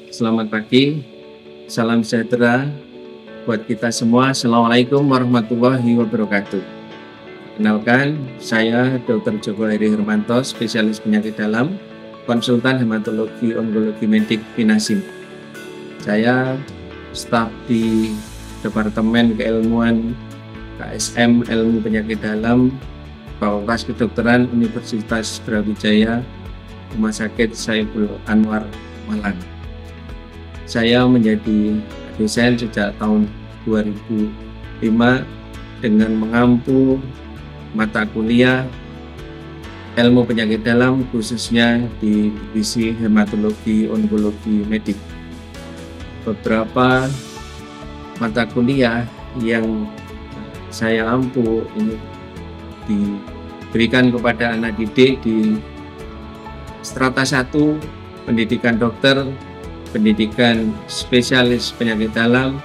Selamat pagi, salam sejahtera buat kita semua. Assalamualaikum warahmatullahi wabarakatuh. Kenalkan, saya Dr. Joko Heri Hermanto, spesialis penyakit dalam, konsultan hematologi onkologi medik Vinasim. Saya staf di Departemen Keilmuan KSM Ilmu Penyakit Dalam, Fakultas Kedokteran Universitas Brawijaya, Rumah Sakit Saiful Anwar, Malang. Saya menjadi dosen sejak tahun 2005 dengan mengampu mata kuliah ilmu penyakit dalam khususnya di divisi hematologi onkologi medik. Beberapa mata kuliah yang saya ampu ini diberikan kepada anak didik di strata 1 pendidikan dokter, pendidikan spesialis penyakit dalam,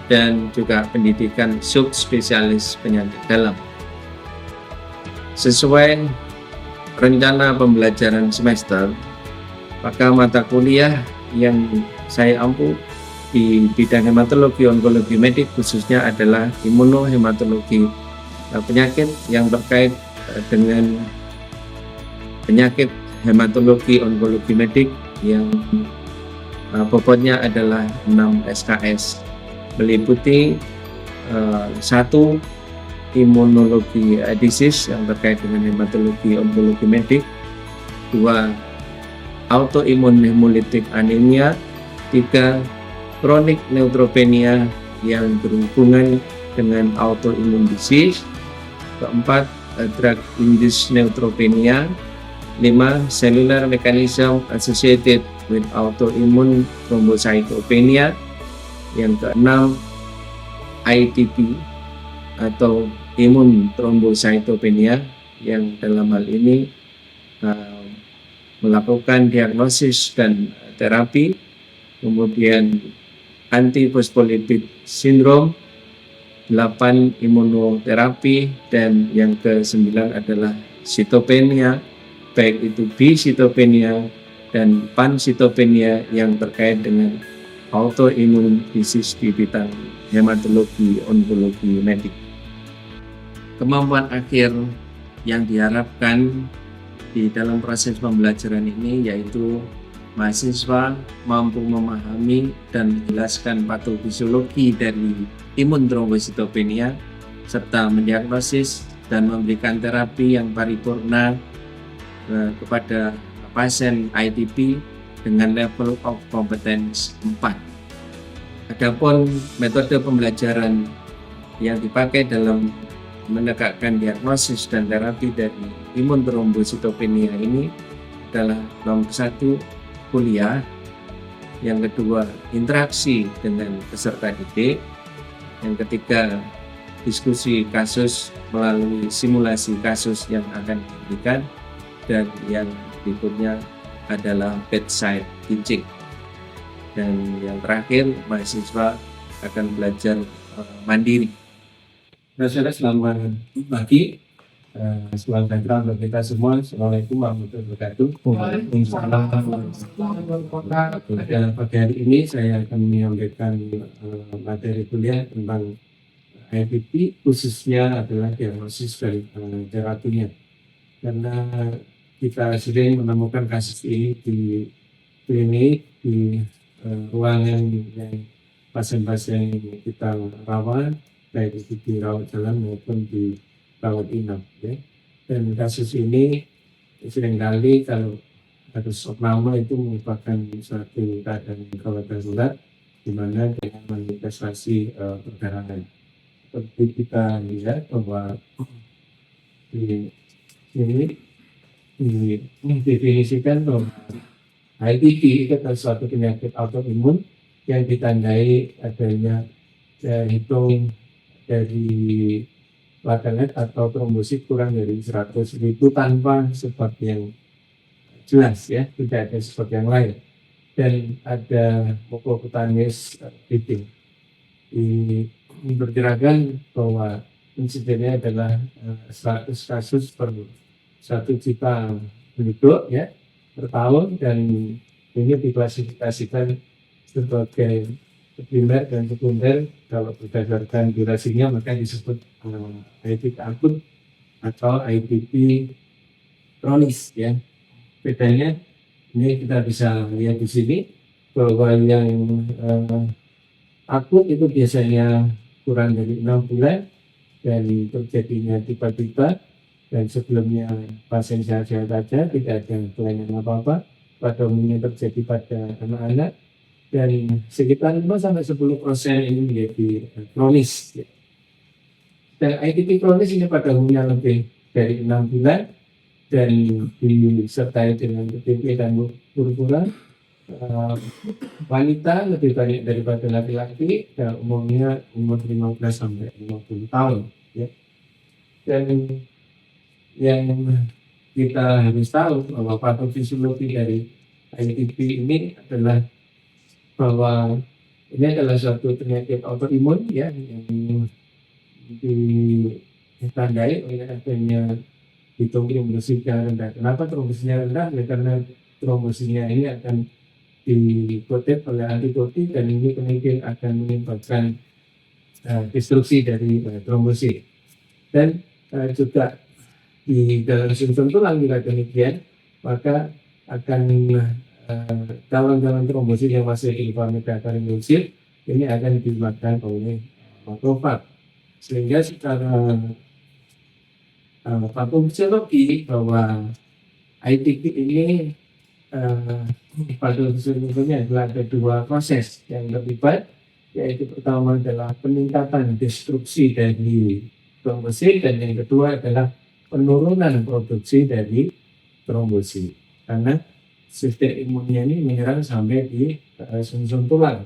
dan juga pendidikan subspesialis penyakit dalam. Sesuai rencana pembelajaran semester, maka mata kuliah yang saya ampu di bidang hematologi onkologi medik khususnya adalah imunohematologi, penyakit yang terkait dengan penyakit hematologi onkologi medik yang bobotnya adalah 6 SKS, meliputi 1. Imunologi disease yang terkait dengan hematologi onkologi medik, 2. Autoimun hemolytic anemia, 3. Chronic neutropenia yang berhubungan dengan autoimun disease, 4. Drug induced neutropenia, 5. Cellular mechanism associated with autoimmune thrombocytopenia, yang ke-6 ITP atau imun thrombocytopenia yang dalam hal ini melakukan diagnosis dan terapi, kemudian antiphospholipid syndrome, 8 imunoterapi, dan yang ke-9 adalah sitopenia, baik itu B sitopenia dan pansitopenia yang terkait dengan autoimun disease di bidang hematologi onkologi medik. Kemampuan akhir yang diharapkan di dalam proses pembelajaran ini yaitu mahasiswa mampu memahami dan menjelaskan patofisiologi dari imun trombositopenia serta mendiagnosis dan memberikan terapi yang paripurna kepada pasien ITP dengan level of competence 4. Adapun metode pembelajaran yang dipakai dalam menegakkan diagnosis dan terapi dari imun trombositopenia ini adalah nomor 1 kuliah, yang kedua interaksi dengan peserta didik, yang ketiga diskusi kasus melalui simulasi kasus yang akan diberikan, dan yang berikutnya adalah bedside teaching. Dan yang terakhir, mahasiswa akan belajar mandiri. Selamat pagi, selamat datang untuk kita semua. Assalamualaikum warahmatullahi wabarakatuh. Pada pagi hari ini saya akan menyampaikan materi kuliah tentang ITP, khususnya adalah diagnosis dan terapinya. Karena kita sering menemukan kasus ini di klinik, di ruangan yang pasien-pasien kita rawat, baik itu di rawat jalan maupun di rawat inap. Ya. Dan kasus ini seringkali kalau kasus opname itu merupakan suatu keadaan gawat darurat di mana dengan manifestasi perdarahan. Seperti kita lihat bahwa di sini didefinisikan bahwa ITP itu adalah suatu penyakit autoimun yang ditandai adanya hitung dari platelet atau trombosit kurang dari 100.000 tanpa sebab yang jelas, ya, tidak ada sebab yang lain, dan ada mucocutaneous bleeding. Diperkirakan bahwa insidennya adalah 100 kasus per 1 juta penduduk, ya, per tahun, dan ini diklasifikasikan sebagai primer dan sekunder. Kalau berdasarkan durasinya maka disebut ITP akut atau ITP kronis ya. Bedanya ini kita bisa lihat di sini bahwa yang akut itu biasanya kurang dari 6 bulan dan terjadinya tiba-tiba, dan sebelumnya pasien sehat-sehat saja, tidak ada kelainan apa-apa. Pada umumnya terjadi pada anak-anak, dan sekitar 5-10% ini menjadi kronis. Dan ITP kronis ini pada umumnya lebih dari 6 bulan dan disertai dengan TTP dan purpura. Wanita lebih banyak daripada laki-laki, dan umumnya umur 15-50 tahun ya. Dan yang kita harus tahu bahwa patofisiologi dari ITP ini adalah bahwa ini adalah suatu penyakit autoimun ya, yang ditandai oleh adanya hitung trombositnya rendah. Kenapa trombositnya rendah? Ya, karena trombositnya ini akan dikotet oleh antibodi, dan ini kemudian akan menyebabkan destruksi dari trombosit. Dan juga di dalam simptom tulang juga demikian, maka akan calon-calon trombosit yang masih inflamasi ini akan dimakan oleh makrofag, sehingga secara patofisiologi bahwa ITP ini patofisiologinya adalah ada dua proses yang terlibat, yaitu pertama adalah peningkatan destruksi dari trombosit, dan yang kedua adalah penurunan produksi dari trombosit, karena sistem imunnya ini menyerang sampai di sumsum tulang.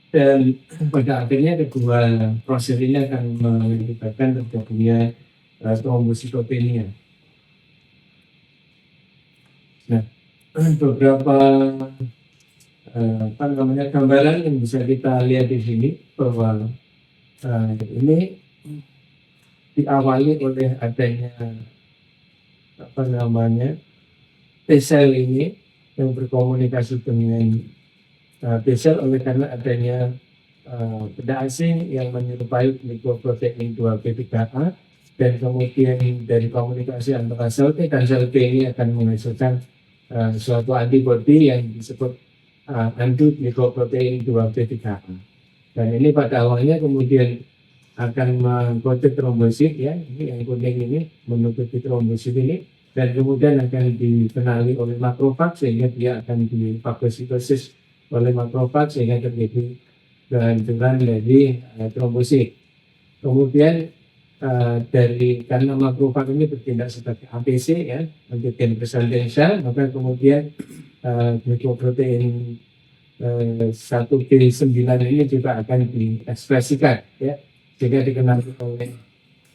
Dan pada akhirnya kedua proses ini akan menyebabkan terjadinya trombositopenia. Nah, beberapa gambaran yang bisa kita lihat di sini bahwa ini diawali oleh adanya T-cell ini yang berkomunikasi dengan T-cell oleh karena adanya benda asing yang menyerupai glikoprotein 2B3A, dan kemudian dari komunikasi antara sel T dan sel B ini akan menghasilkan suatu antibodi yang disebut anti-glikoprotein 2B3A. Dan ini pada awalnya kemudian akan mengkotek trombosit ya, ini yang kuning ini menutupi trombosit ini, dan kemudian akan dikenali oleh makrofag sehingga dia akan difagositosis oleh makrofag sehingga terjadi kehancuran dari trombosit. Kemudian karena makrofag ini bertindak sebagai APC ya, antigen presenting cell, maka kemudian glikoprotein 1B9 ini juga akan diekspresikan ya, sehingga dikenali oleh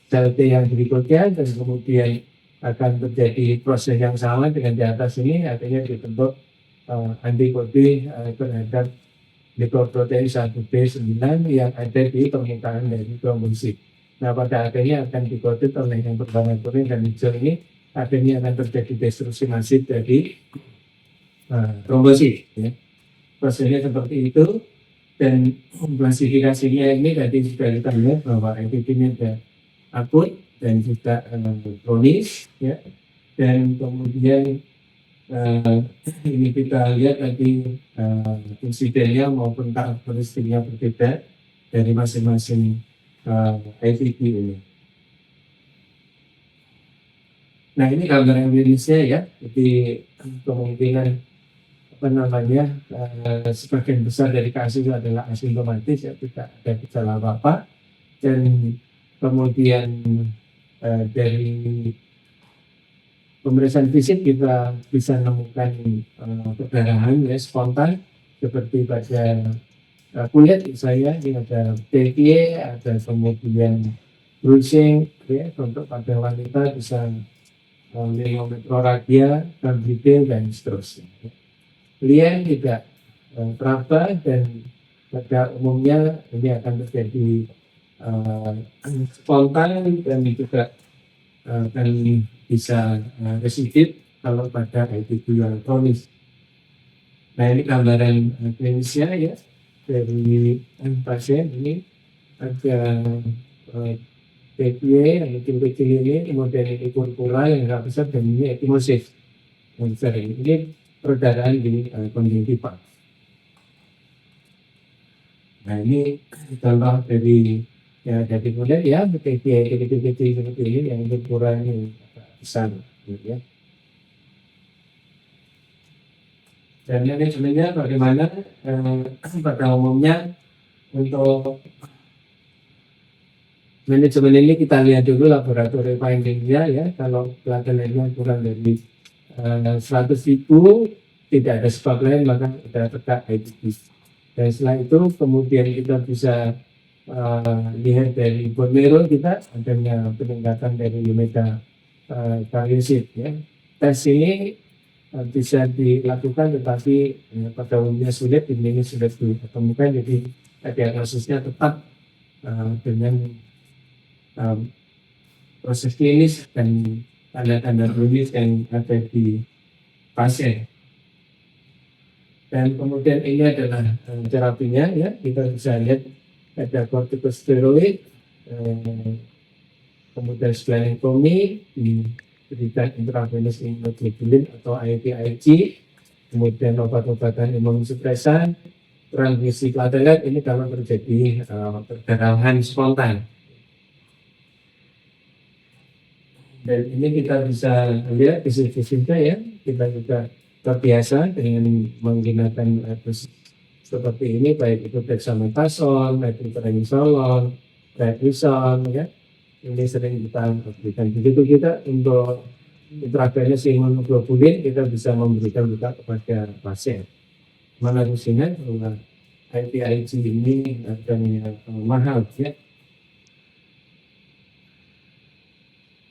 sel T yang berikutnya, dan kemudian akan terjadi proses yang sama dengan di atas ini, artinya dibentuk antibodi terhadap glikoprotein 1B9 yang ada di permukaan dari trombosit. Nah, pada akhirnya akan dikotit oleh yang berwarna kuning dan hijau ini, akhirnya akan terjadi destruksi masif dari trombosit ya. Prosesnya seperti itu, dan klasifikasinya ini tadi sudah kita lihat bahwa ITP ini ada akut dan juga kronis ya. Dan kemudian ini kita lihat tadi insidennya maupun karakteristiknya berbeda dari masing-masing ITP ini. Nah, ini gambaran klinisnya ya, jadi kemungkinan sebagian besar dari kasus adalah asimptomatis ya, tidak ada gejala apa-apa, dan kemudian dari pemeriksaan fisik kita bisa menemukan perdarahan ya, spontan seperti pada kulit saya, ini ada TK, ada kemudian bruising ya, untuk pada wanita bisa metroragia, gambridil, dan seterusnya. Lien tidak teraba, dan pada umumnya ini akan terjadi spontan, dan juga akan bisa residif kalau pada ITP yang kronis. Nah ini gambaran klinisnya ya dari pasien ini ada TBE yang kecil-kecil ini, kemudian ini purpura yang agak besar, dan ini ekimosif yang sering. Ini perdarahan di konjungtiva. Nah ini contoh dari ya dari kemudian ya TBE kecil-kecil seperti ini yang purpura ini agak besar, gitu ya. Dan manajemennya bagaimana? Pada umumnya untuk manajemen ini kita lihat dulu laboratorium findingnya ya. Kalau plateletnya kurang dari 100.000 tidak ada sebab lain maka kita tegak ITP. Dan setelah itu kemudian kita bisa lihat dari bone marrow kita adanya peningkatan dari meta karyosit ya. Tes ini bisa dilakukan tetapi pada umumnya sulit, ini sudah ditemukan, jadi diagnosisnya tetap dengan proses klinis dan tanda-tanda klinis yang ada di pasien. Dan kemudian ini adalah terapinya ya, kita bisa lihat ada kortikosteroid, kemudian splenectomy, diberikan intravenous immunoglobulin atau IVIG, kemudian obat-obatan imunosupresan, transfusi platelet ini kalau terjadi perdarahan spontan. Dan ini kita bisa lihat fisik-fisiknya ya, kita juga terbiasa dengan menggunakan seperti ini, baik itu dexamethasone, methylprednisolone, prednisone ya. Ini sering kita berikan. Begitu kita untuk intravenous immunoglobulin kita bisa memberikan juga kepada pasien. Mana fungsinya? Karena IVIG ini harganya mahal ya.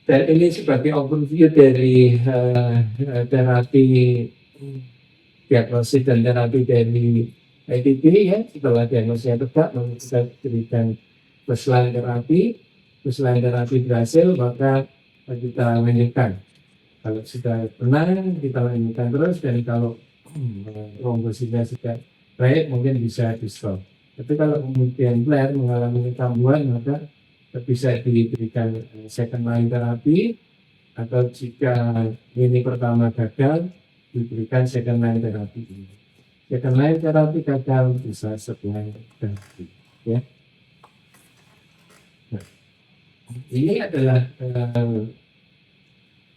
Dan ini sebagai overview dari terapi diagnosis dan terapi dari ITP ya. Setelah diagnosisnya tegak, maka kita berikan first-line terapi. First-line terapi berhasil, maka kita lanjutkan. Kalau sudah tenang, kita lanjutkan terus. Dan kalau trombositnya sudah baik, mungkin bisa di-stop. Tapi kalau kemudian flare mengalami kambuhan, maka bisa diberikan second line terapi, atau jika ini pertama gagal, diberikan second line terapi. Second line terapi gagal, bisa second terapi. Ya. Nah, ini adalah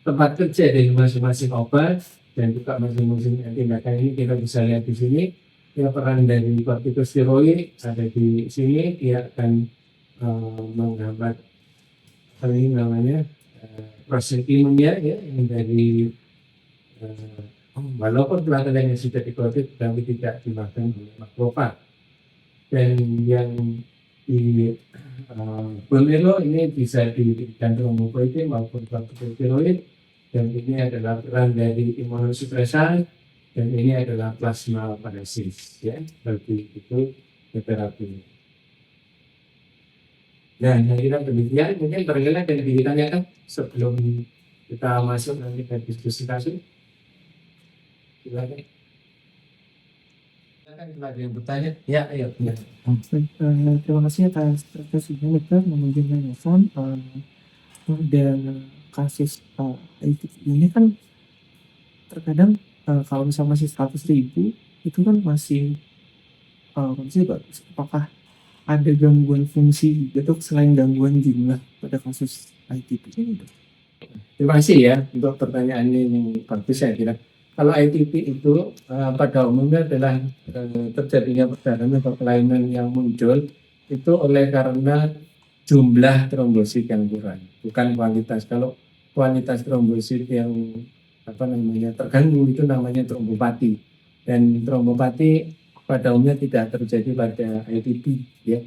tempat kerja dari masing-masing obat dan juga masing-masing tindakan. Ini kita bisa lihat di sini. Ya, peran dari kortikosteroid ada di sini, dia akan menghambat ini namanya proses imunnya ya, yang dari walaupun plateletnya sudah dikotik tapi tidak dimakan oleh makrofag. Dan yang di bone marrow ini bisa diberikan trombopoietin maupun kortikosteroid, dan ini adalah peran dari imunosupresan, dan ini adalah plasma paresis ya, bagi itu terapi. Nah, kira demikian, mungkin barangkali ada yang ditanyakan sebelum kita masuk nanti ke diskusi kasus. Silakan. Silakan ada yang bertanya. Ya, ayo. Ya. Terima kasih atas presentasinya dokter, mengunjungi telepon. Dan kasus ITP ini kan terkadang kalau misalnya masih 100.000 itu kan masih bagus. Apakah ada gangguan fungsi dok selain gangguan jumlah pada kasus ITP ini dok? Terima kasih ya untuk pertanyaan ini yang bagus saya kira. Kalau ITP itu pada umumnya adalah terjadinya perdarahan atau kelainan yang muncul itu oleh karena jumlah trombosit yang kurang, bukan kualitas. Kalau kualitas trombosit yang terganggu itu namanya trombopati, dan trombopati pada umumnya tidak terjadi pada ITP ya.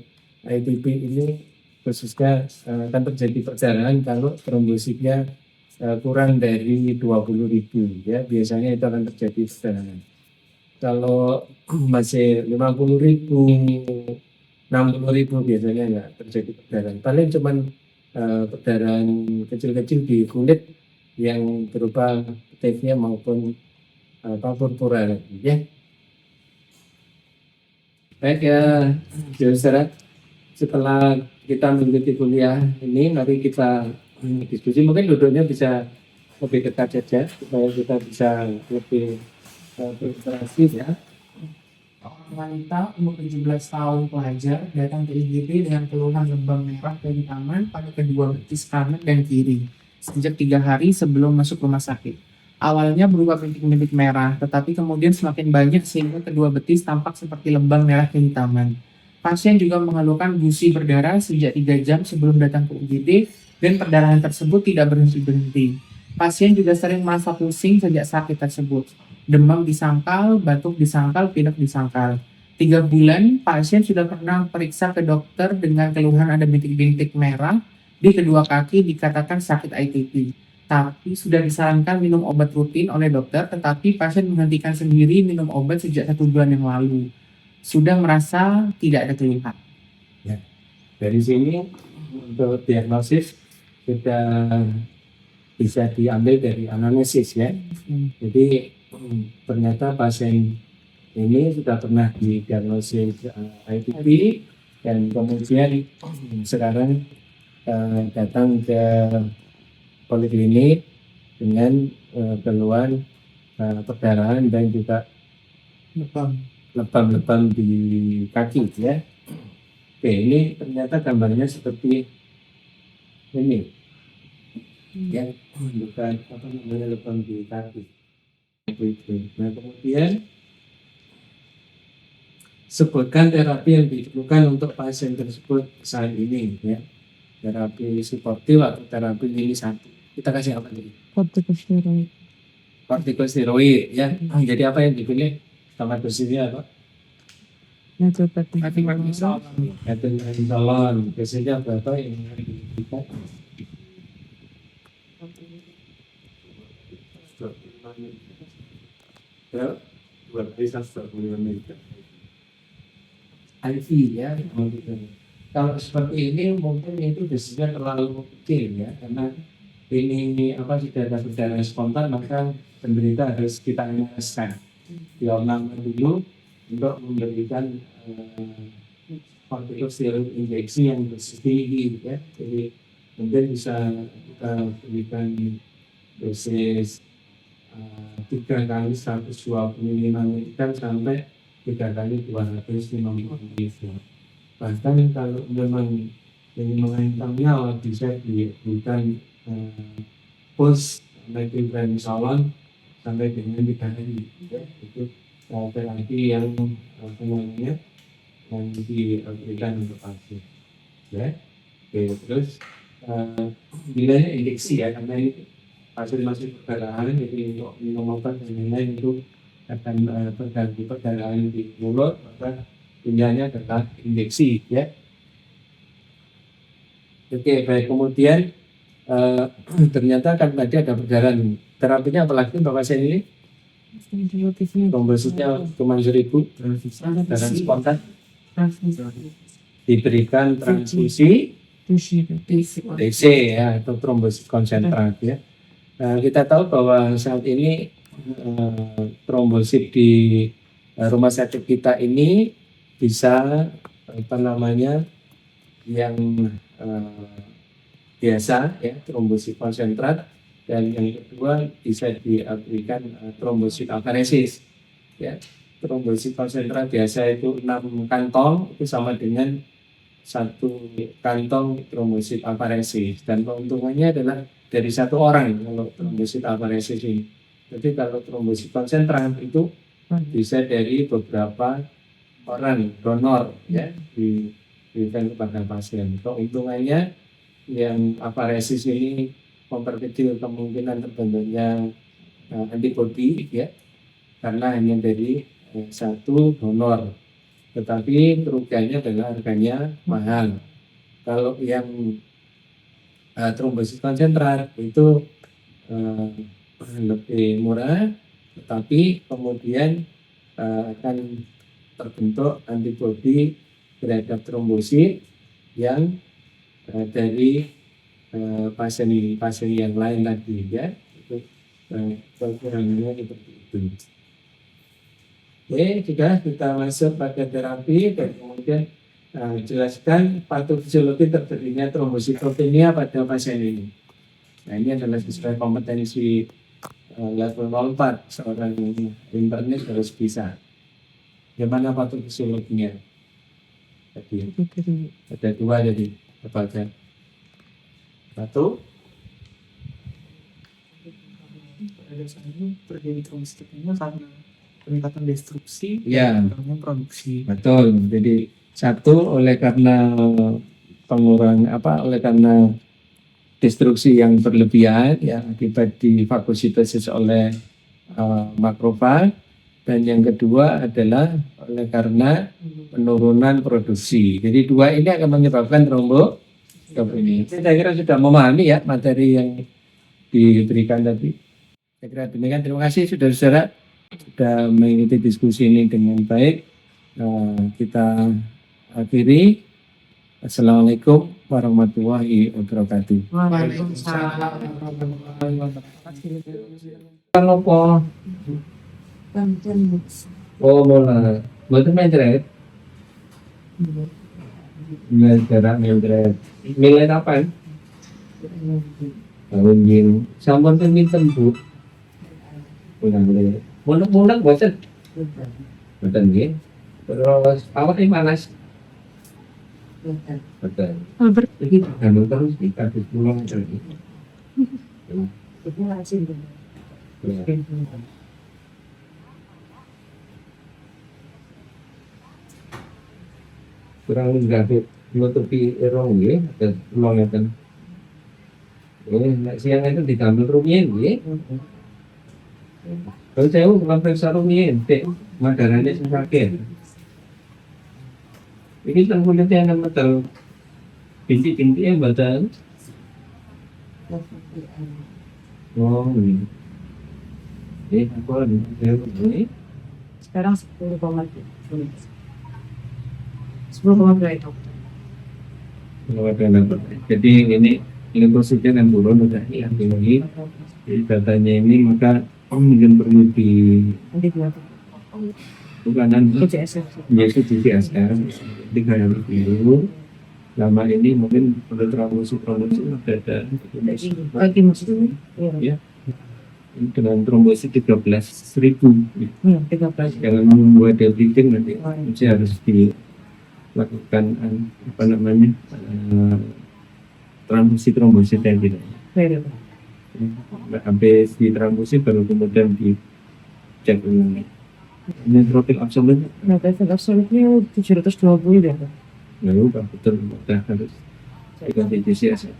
ITP ini khususnya akan terjadi perdarahan kalau trombositnya kurang dari 20.000 ya, biasanya itu akan terjadi perdarahan. Kalau masih 50.000, 60.000 biasanya nggak terjadi perdarahan. Paling cuman perdarahan kecil-kecil di kulit yang berupa petifnya maupun purpura ya. Baik ya, saudara. Setelah kita mengikuti kuliah ini, mari kita diskusi. Mungkin duduknya bisa lebih dekat saja supaya kita bisa lebih berinteraksi ya. Seorang wanita umur 17 tahun pelajar datang ke IGD dengan keluhan lebam merah dari tangan pada kedua betis kanan dan kiri sejak 3 hari sebelum masuk rumah sakit. Awalnya berupa bintik-bintik merah, tetapi kemudian semakin banyak sehingga kedua betis tampak seperti lebam merah kehitaman. Pasien juga mengeluhkan gusi berdarah sejak 3 jam sebelum datang ke IGD dan perdarahan tersebut tidak berhenti-berhenti. Pasien juga sering merasa pusing sejak sakit tersebut. Demam disangkal, batuk disangkal, pilek disangkal. 3 bulan, pasien sudah pernah periksa ke dokter dengan keluhan ada bintik-bintik merah di kedua kaki dikatakan sakit ITP. Tapi sudah disarankan minum obat rutin oleh dokter, tetapi pasien menghentikan sendiri minum obat sejak 1 bulan yang lalu. Sudah merasa tidak ada keluhan. Ya. Dari sini untuk diagnosis sudah bisa diambil dari anamnesis ya. Jadi ternyata pasien ini sudah pernah didiagnosis ITP dan kemudian sekarang datang ke poliklinik dengan keluhan perdarahan dan juga lebam-lebam di kaki ya. Oke, ini ternyata gambarnya seperti ini ya, bukan apa namanya lebam di kaki. Nah kemudian sebutkan terapi yang diperlukan untuk pasien tersebut saat ini ya, terapi suportif atau terapi mini satu. Kita kasih apa tadi? Kortikosteroid ya. Jadi apa yang dipilih sama dosisnya apa? Metronidazole. Dosisnya berapa yang diberikan? Ya, 2 kali 125 mg. IV ya. Kalau seperti ini mungkin itu dosisnya terlalu kecil ya, karena ini apa sudah ada berdarah spontan, maka penderita harus kita NS-kan diornamen dulu untuk memberikan kortikosteroid injeksi yang dosis tinggi ya. Jadi mungkin bisa kita berikan dosis 3 kali 125 mg sampai 3 kali 250 mg. Bahkan kalau memang ini mengancam nyawa bisa diberikan push metronidazole sampai dengan 3 hari ya. Itu terapi yang semuanya yang diberikan untuk pasien ya. Oke, terus bilangnya injeksi ya, karena ini pasien masih perdarahan, jadi untuk minum obat dan lain-lain itu akan terganggu perdarahan di mulut, maka pilihannya adalah injeksi ya. Oke, baik, kemudian ternyata kan tadi ada perdarahan, terapinya apalagi untuk pasien ini? Trombositnya cuma 1000, darah spontan, diberikan transfusi DC ya, atau trombosit konsentrat ya. Kita tahu bahwa saat ini trombosit di rumah sakit kita ini bisa apa namanya yang biasa ya, trombosit konsentrat, dan yang kedua bisa diberikan trombosit afaresis ya. Trombosit konsentrat biasa itu 6 kantong, itu sama dengan 1 kantong trombosit afaresis, dan keuntungannya adalah dari 1 orang kalau trombosit afaresis ini. Jadi kalau trombosit konsentrat itu bisa dari beberapa orang donor ya, diberikan kepada pasien. Keuntungannya yang afaresis ini memperkecil kemungkinan terbentuknya antibodi ya, karena hanya dari 1 donor. Tetapi kerugiannya adalah harganya mahal. Kalau yang trombosit konsentrat itu lebih murah, tetapi kemudian akan terbentuk antibodi terhadap trombosit yang dari pasien yang lain lagi ya. Itu kekurangannya seperti itu. Oke, sudah kita masuk pada terapi dan kemudian jelaskan patofisiologi terjadinya trombositopenia pada pasien ini. Nah, ini adalah sesuai kompetensi level 04 seorang internis harus bisa. Bagaimana patofisiologinya? Tadi ada dua, jadi apa aja? Satu, pada saat ini terjadi trombositopenia karena peningkatan destruksi ya dan produksi. betul. Jadi satu oleh karena oleh karena destruksi yang berlebihan ya akibat difagositosis oleh makrofag, dan yang kedua adalah oleh karena penurunan produksi. Jadi dua ini akan menyebabkan trombositopenia. Saya kira sudah memahami ya materi yang diberikan tadi. Saya kira demikian. Terima kasih saudara-saudara sudah mengikuti diskusi ini dengan baik. Kita akhiri. Assalamualaikum warahmatullahi wabarakatuh. Waalaikumsalam. Kalau po, oh mulai, betul main internet, main internet, milih apa? Mungkin, sampun kan minta bu, mudah, bosan, gitu. Terus awak ini panas. Betul. Begitu. Anu terus dikasih pulang lagi. Kurang dikasih nutupi erong ya, dan pulang kan. Siang itu diambil rumian ya. Kalau saya bukan periksa rumian, madarahnya sakit. Ini kan kulitnya akan betul bintik-bintik yang badan. Oh ini. Apa ini? Sekarang 10,2. 10,2 itu. Jadi ini limfositnya yang turun udah hilang ini. Jadi datanya ini maka mungkin perlu di bukanan yaitu GCSR 3 hari dulu. Lama ini mungkin perlu promosi ada Lagi maksudnya ya dengan trombosit 13.000. 13. Jangan membuat dia bikin nanti harus dilakukan apa namanya transfusi trombosit yang tidak habis di transfusi baru kemudian dicek ulang. Neutrophil absolut Neutrophil absolutnya 720 ya kan? lalu betul udah harus diganti GCS.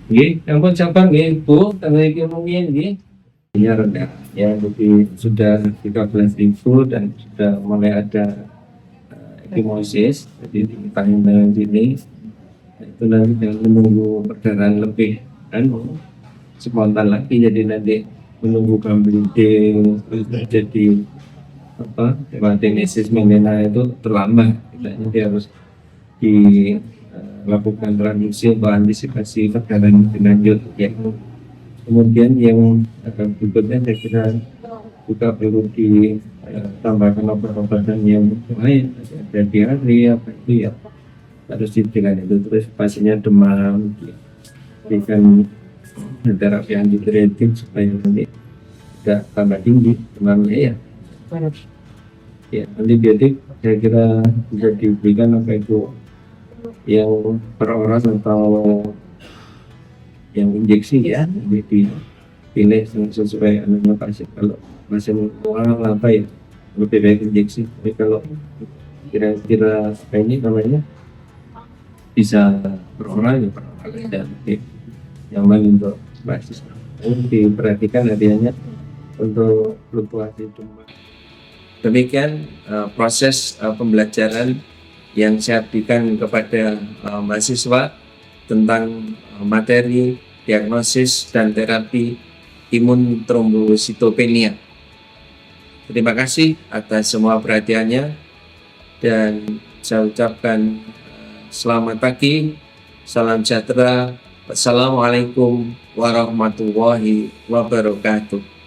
Yang pun cabang Bu, karena ini ngomongin ini rendah ya, jadi sudah 13.000 dan sudah mulai ada ekimosis, jadi tangan sini itu nanti jangan menunggu perdarahan lebih kan spontan lagi, jadi nanti menunggu bleeding terus terjadi hematogenesis melena itu terlambat. Jadi harus dilakukan transfusi untuk antisipasi perdarahan lebih lanjut ya. Kemudian yang berikutnya saya kira juga perlu ditambahkan obat-obatan yang lain, ada diare apa itu ya harus diberikan itu. Terus pasiennya demam berikan terapi antidiuretik supaya nanti tidak tambah tinggi demamnya ya. Ya, antibiotik saya kira bisa diberikan apa itu yang per oral atau yang injeksi ya, dipilih sesuai anunya pasien. Kalau pasien orang apa ya lebih baik injeksi, tapi kalau kira-kira ini namanya bisa per oral ya per oral dan nyaman untuk basis. Diperhatikan hadiahnya untuk fluktuasi demam. Demikian proses pembelajaran yang saya berikan kepada mahasiswa tentang materi diagnosis dan terapi imun trombositopenia. Terima kasih atas semua perhatiannya dan saya ucapkan selamat pagi, salam sejahtera, wassalamualaikum warahmatullahi wabarakatuh.